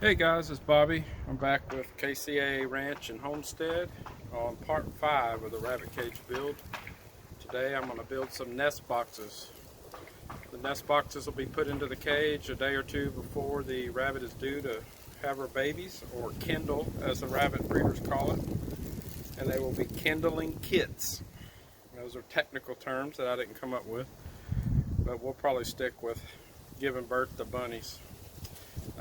Hey guys, it's Bobby. I'm back with KCA Ranch and Homestead on part 5 of the rabbit cage build. Today I'm going to build some nest boxes. The nest boxes will be put into the cage a day or two before the rabbit is due to have her babies, or kindle as the rabbit breeders call it. And they will be kindling kits. Those are technical terms that I didn't come up with, but we'll probably stick with giving birth to bunnies.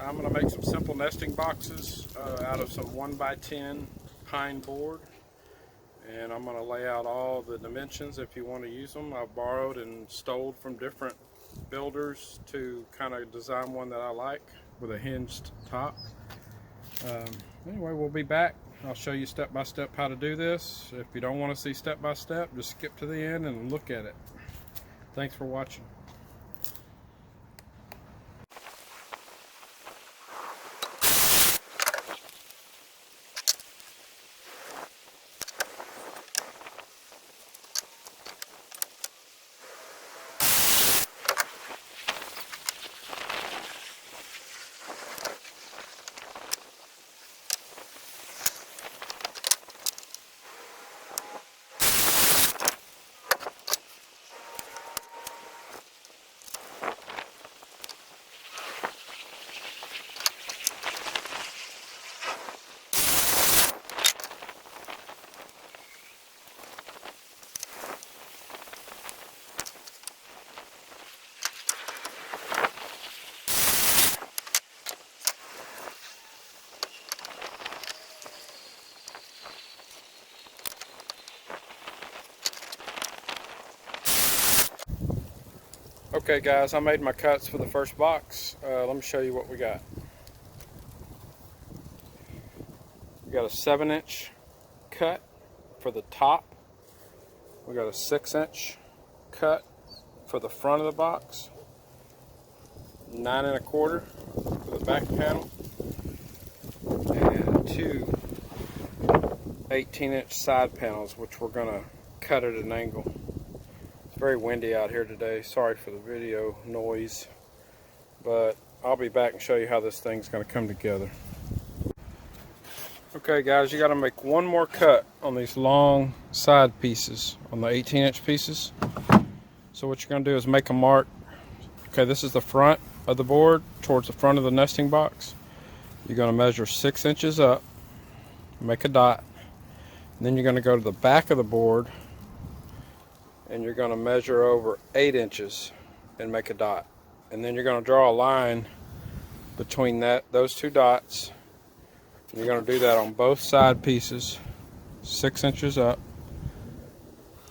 I'm going to make some simple nesting boxes out of some 1x10 pine board, and I'm going to lay out all the dimensions if you want to use them. I've borrowed and stole from different builders to kind of design one that I like with a hinged top. Anyway, we'll be back. I'll show you step by step how to do this. If you don't want to see step by step, just skip to the end and look at it. Thanks for watching. Okay guys, I made my cuts for the first box. Let me show you what we got. We got a 7-inch cut for the top. We got a 6-inch cut for the front of the box. 9 1/4 for the back panel. And 2 18-inch side panels, which we're going to cut at an angle. Very windy out here today. Sorry for the video noise, but I'll be back and show you how this thing's going to come together. Okay guys, you got to make one more cut on these long side pieces, on the 18-inch pieces. So what you're going to do is make a mark. Okay, this is the front of the board towards the front of the nesting box. You're going to measure 6 inches up, make a dot, and then you're going to go to the back of the board and you're going to measure over 8 inches and make a dot. And then you're going to draw a line between those two dots. And you're going to do that on both side pieces, 6 inches up,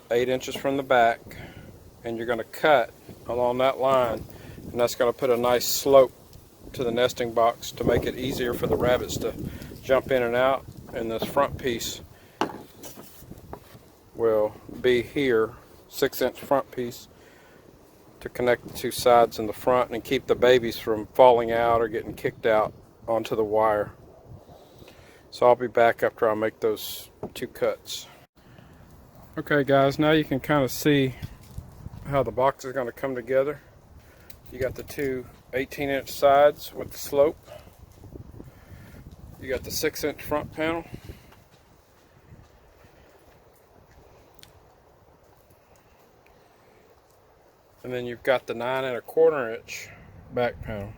8 inches from the back, and you're going to cut along that line, and that's going to put a nice slope to the nesting box to make it easier for the rabbits to jump in and out. And this front piece will be here, 6-inch front piece, to connect the two sides in the front and keep the babies from falling out or getting kicked out onto the wire. So I'll be back after I make those two cuts. Okay guys, now you can kind of see how the box is going to come together. You got the two 18-inch sides with the slope. You got the 6-inch front panel. And then you've got the 9 1/4 inch back panel.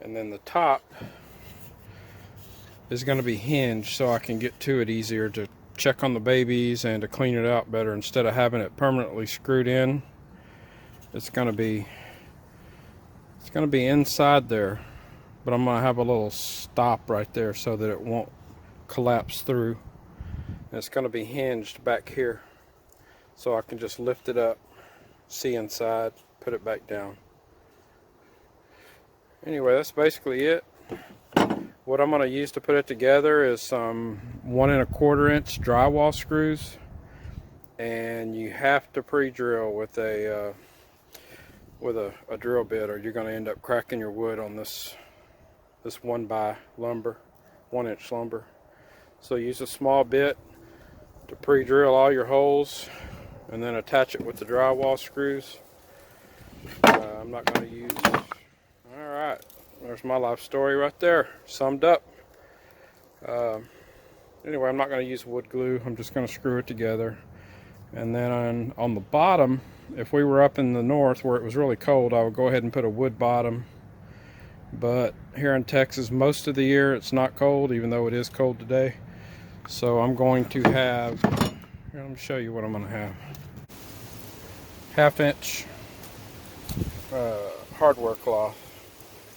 And then the top is going to be hinged so I can get to it easier to check on the babies and to clean it out better. Instead of having it permanently screwed in, it's going to be inside there, but I'm going to have a little stop right there so that it won't collapse through. And it's going to be hinged back here, so I can just lift it up, see inside, put it back down. Anyway, that's basically it. What I'm going to use to put it together is some 1 1/4 inch drywall screws, and you have to pre-drill with a drill bit, or you're going to end up cracking your wood on this 1x lumber, 1-inch lumber. So use a small bit to pre-drill all your holes, and then attach it with the drywall screws. I'm not going to use. Alright, there's my life story right there, summed up. Anyway, I'm not going to use wood glue. I'm just going to screw it together. And then on the bottom, if we were up in the north where it was really cold, I would go ahead and put a wood bottom. But here in Texas, most of the year it's not cold, even though it is cold today. So I'm going to have, here, let me show you what I'm going to have. 1/2 inch hardware cloth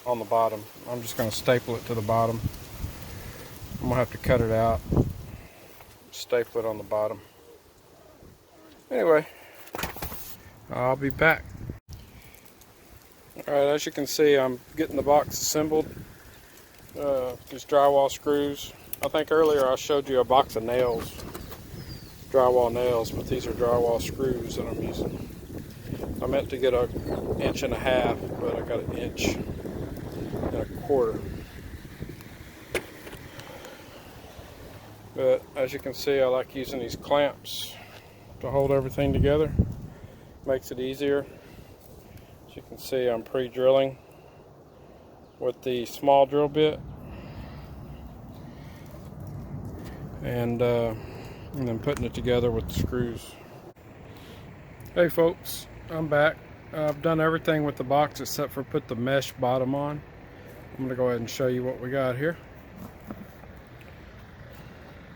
on the bottom. I'm just going to staple it to the bottom. I'm going to have to cut it out, staple it on the bottom. Anyway, I'll be back. Alright, as you can see, I'm getting the box assembled. These drywall screws. I think earlier I showed you a box of nails, drywall nails, but these are drywall screws that I'm using. I meant to get 1.5 inches, but I got 1.25 inches. But as you can see, I like using these clamps to hold everything together. Makes it easier. As you can see, I'm pre-drilling with the small drill bit, and then putting it together with the screws. Hey folks, I'm back. I've done everything with the box except for put the mesh bottom on. I'm going to go ahead and show you what we got here.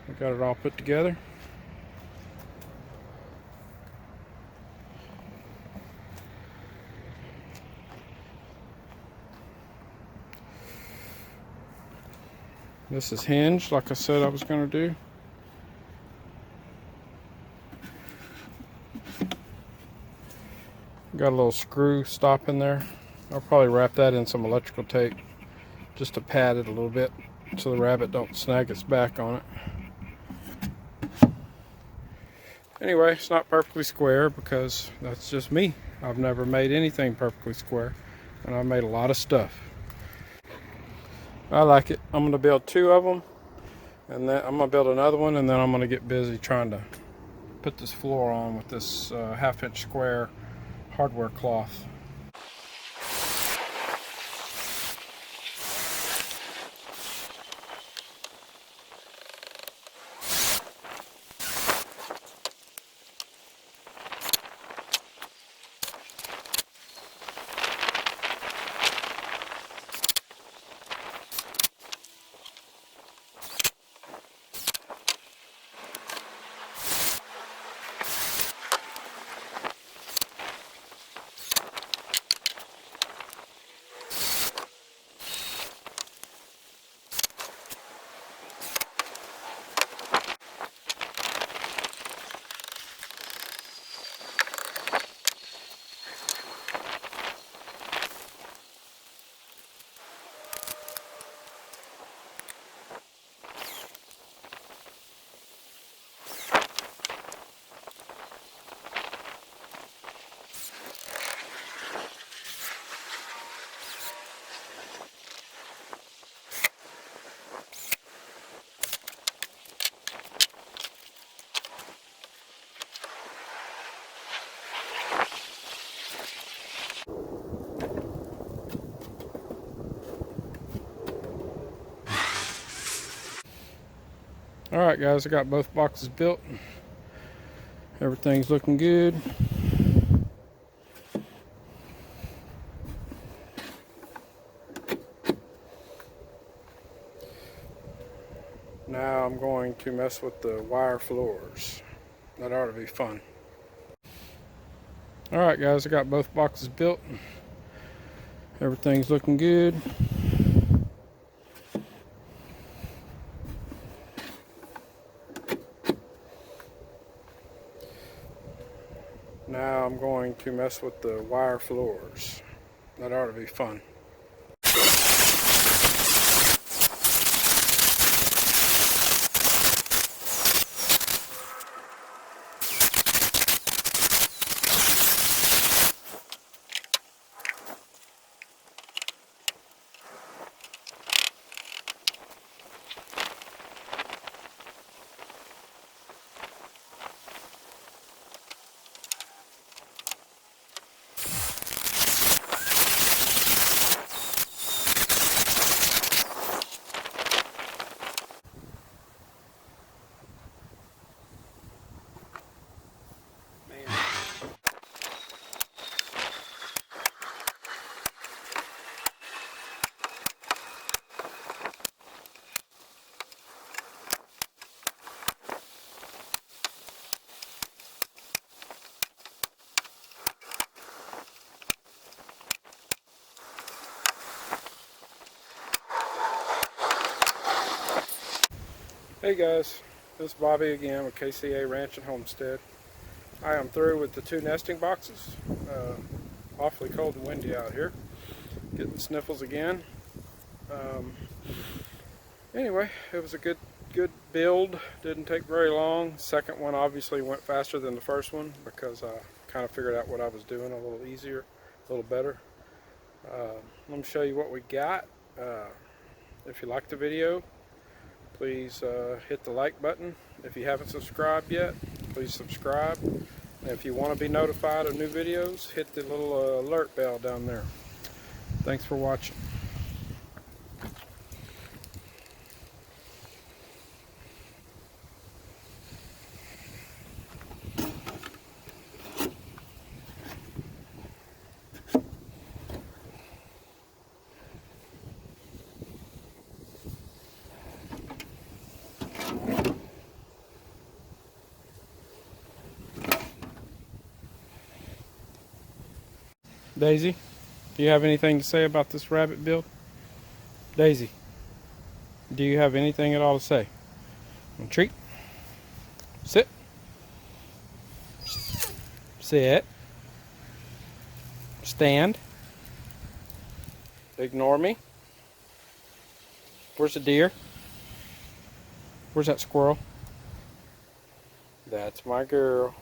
We got it all put together. This is hinged, like I said I was going to do. Got a little screw stop in there. I'll probably wrap that in some electrical tape just to pad it a little bit so the rabbit don't snag its back on it. Anyway, it's not perfectly square because that's just me. I've never made anything perfectly square, and I've made a lot of stuff. I like it. I'm going to build 2 of them, and then I'm going to build another one, and then I'm going to get busy trying to put this floor on with this 1/2 inch square hardware cloth. Alright guys, I got both boxes built. Everything's looking good. Now I'm going to mess with the wire floors. That ought to be fun. Alright guys, I got both boxes built. Everything's looking good. Now I'm going to mess with the wire floors. That ought to be fun. Hey guys, this is Bobby again with KCA Ranch and Homestead. I am through with the 2 nesting boxes. Awfully cold and windy out here. Getting sniffles again. Anyway, it was a good build. Didn't take very long. Second one obviously went faster than the first one because I kind of figured out what I was doing a little easier, a little better. Let me show you what we got. If you like the video, please hit the like button. If you haven't subscribed yet, please subscribe. And if you want to be notified of new videos, hit the little alert bell down there. Thanks for watching. Daisy, do you have anything to say about this rabbit build? Daisy, do you have anything at all to say? Treat. Sit. Sit. Stand. Ignore me. Where's the deer? Where's that squirrel? That's my girl.